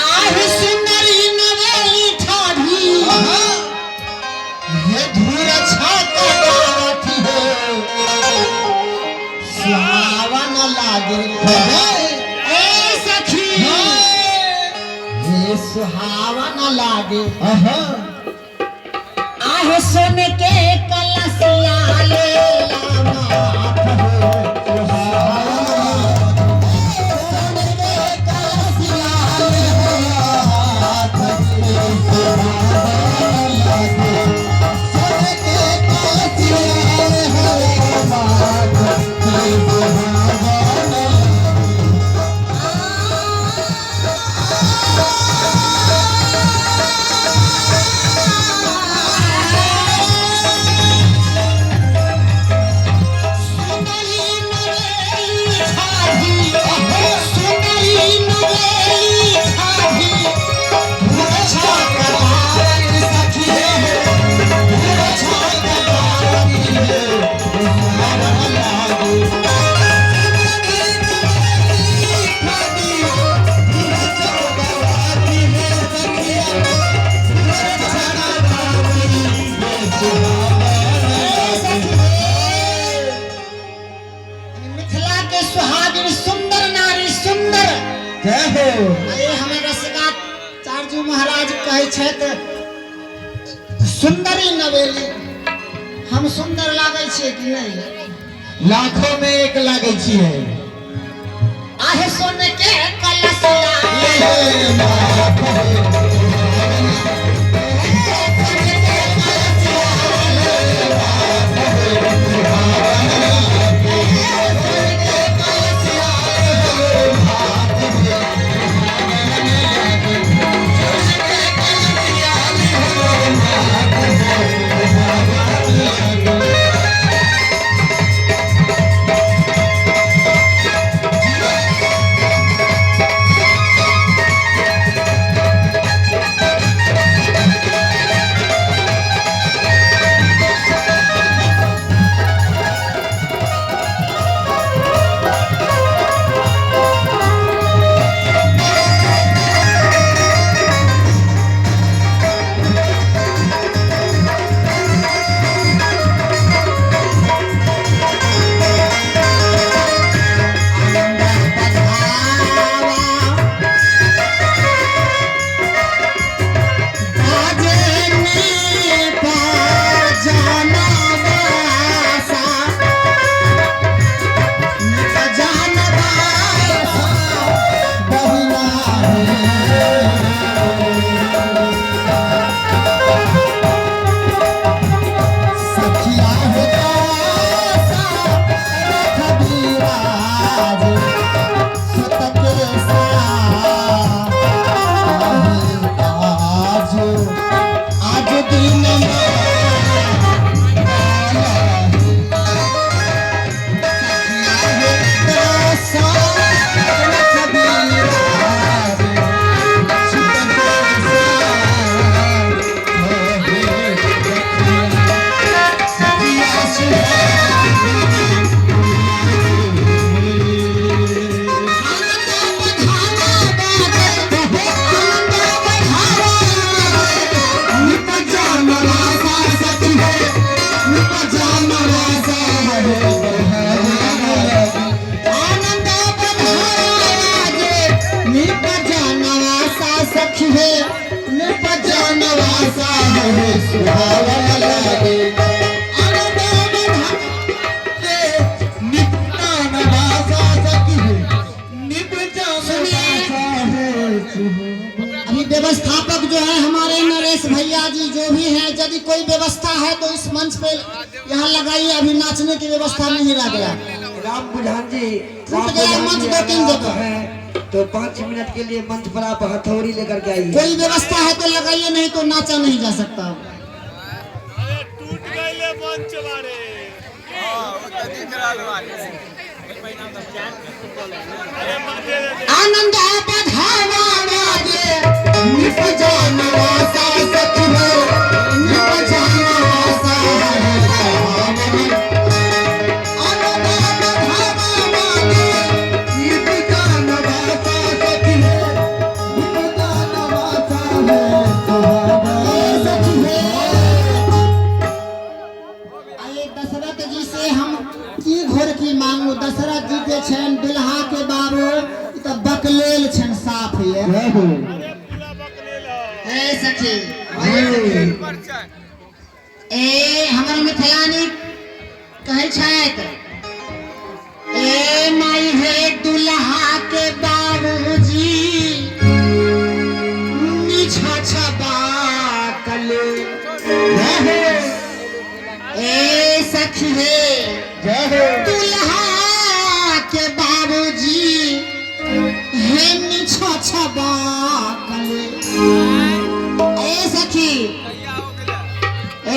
आह सुंदरी नवेली ठाढ़ी ये धूर छाता गाठी हो सुहावन लागे ए सखी ये सुहावन लागे आह सोन के कलसिया ले माथ हो महाराज कहे छथि सुंदरी नवेली हम सुंदर लागे छियै कि नहीं लाखों में एक लागे छियै आहे सोन के कलसिया व्यवस्थापक जो है हमारे नरेश भैया जी जो भी है, यदि कोई व्यवस्था है तो इस मंच पे यहाँ लगाइए। अभी नाचने की व्यवस्था नहीं रह गया। राम बुझान जी टूट गया मंच 2-3 जगह है, तो 5 मिनट के लिए मंच पर आप हथौड़ी लेकर के आइए। कोई व्यवस्था है तो लगाइए, नहीं तो नाचा नहीं जा सकता। टूट गए मंच वाले आनंद बधावा राजे निप जानवा सा सखी निप जानवा सा आनंद बधावा राजे निप जानवा बकलेल छन साफ ये अरे पूरा बकलेल है। ए सखी ए हमर मिथिलानी कहै छथि ए माई हे दुल्हा के बाबूजी निछा छबा कले ए सखी हे दुल्हा के बाबूजी हे निछा छबा कले ए सखी ए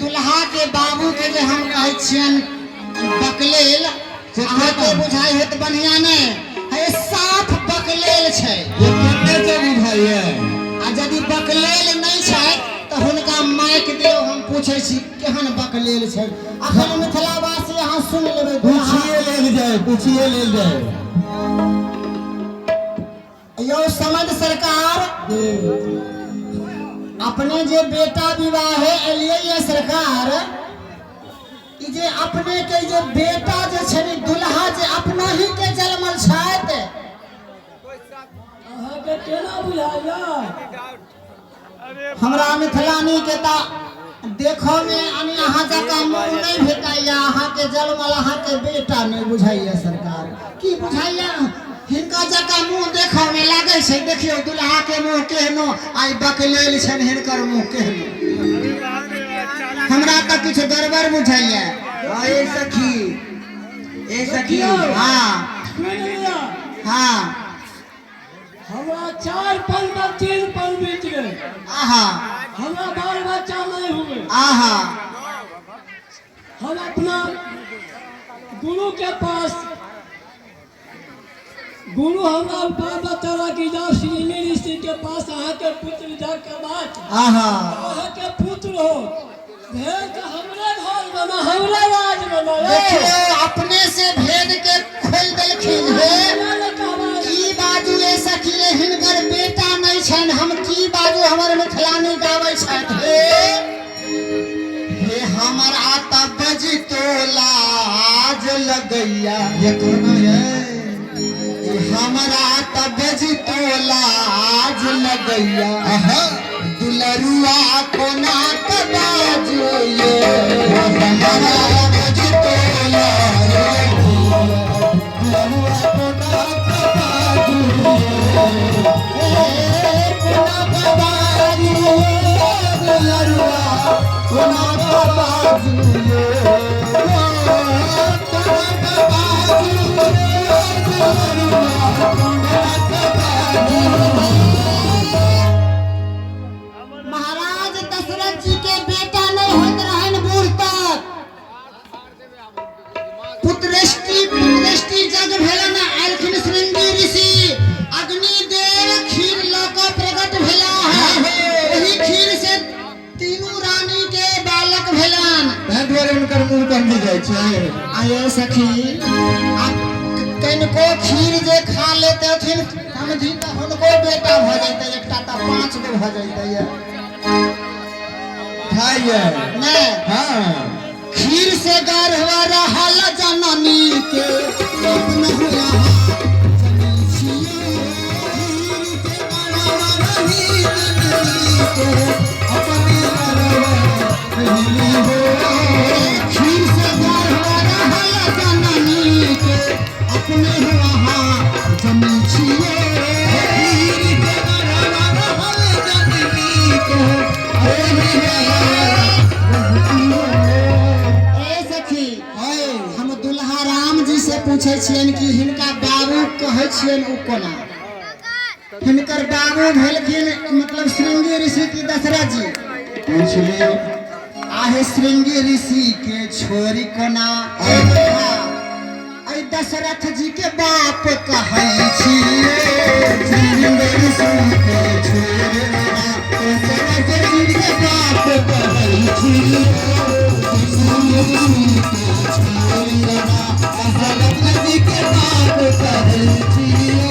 दुल्हा के बाबू के जे हम कहै छियन बकलेल अहाँ के बुझाई है तो बढ़िया ने है साफ बकलेल छै ये केते से बुझाइए आ यदि बकलेल नहीं छै तो हुनका माइक दियो हम पूछै छी केहन बकलेल छै अखन मिथिलावासी अहाँ सुन लेबै पूछिए लेल जाय यो समझ सरकार अपने जे बेटा विवाह एलिए ये सरकार ई जे अपने के जे बेटा जे छै दुल्हा जे अपना ही के जन्मल छथि अहाँ के केना बुझाइया हमरा मिथिलानी के ता देखो में अनि अहाँ जका मुंह नहीं भेटाइया अहाँ के जन्मल अहाँ के बेटा नहीं बुझाइया सरकार की बुझाइया हिनका जका मुंह देखो में लागे छै देखियो दुल्हा के मुंह केहनो आई बकलेल छन हिनकर मुंह केहनो हमरा तो कुछ गड़बड़ बुझाइया ए सखी हाँ सुन लिया हाँ हमरा 4 पल में 3 पल बीत गए आहा हमरा बाल बच्चा नहीं हुए आहा हम अपना गुरु के पास गुरु हमरा बाल बच्चा की जाओ श्रीनी ऋषि के पास अहाँ के पुत्र जा के बात आहा अहाँ के पुत्र हो भेद हमरे घर बना हमरे राज बना देखियो अपने से भेद के खोल देलखिन हे की बाजू ए सखी हिनकर बेटा नहीं छन हम की बाजू हमर मिथिलानी गाबै छथि हे हमरा त बजतो लाज लगैया ये कोनो ये हमरा त बजतो लाज लगैया दुलरुआ कोना के बाजू ये हमरा बजतो लाज दुलरुआ कोना के बाजू कोना के बाजू दुलरुआ कोना के बाजू महाराज दशरथ जी के बेटा नहीं होत रहन बूढ़ तक पुत्रष्टि जग भेलन आलखिन श्रृंगी ऋषि अग्निदेव खीर लौक प्रकट भेला है वही खीर से तीनों रानी के बालक भेलन द्वारे उनकर मुंह बंद जाय छै आये सखी कनको खीर जे खा लेते हथिन समझी त हुनको बेटा भ जैते एकटा त 5 गो भ जैते खाइए ने हां खीर से गर्भ रहल जननी के अपना हुआ खीर से गर्भ रहल जननी के अपने हुआ जमी छिए खीर के गर्भ रहल जननी के ए सखी हम दुल्हा राम जी से पूछे छियन कि हिनका बाबू कहै छियन उ कोना हिनकर बाबू भेलखिन मतलब श्रृंगी ऋषि की दशरथ जी पूछ ले आहे श्रृंगी ऋषि के छोरी कोना आई दशरथ जी के बाप कहै छिए श्रृंगी ऋषि के छोरी दशरथ जी के बाप कहै छिए श्रृंगी ऋषि के छोरी दशरथ जी के बाप कहै छिए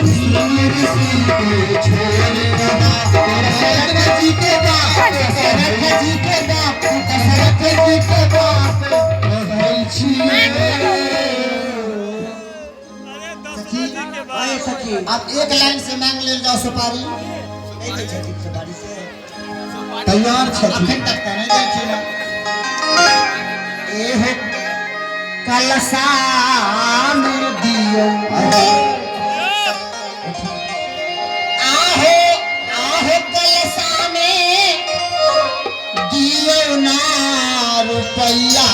श्रृंगी ऋषि के छोरी दशरथ जी के बाप दशरथ जी के बाप दशरथ जी के बाप कहै छिए अरे सखी आए सखी अब एक लाइन से मांग ले जाओ सुपारी। नहीं दे सखी सुपारी से तैयार छथि अखन तक तो नहीं देखी ना। ए हो कलसा में दियो आहो आहो कलसा में दियो ना रुपैया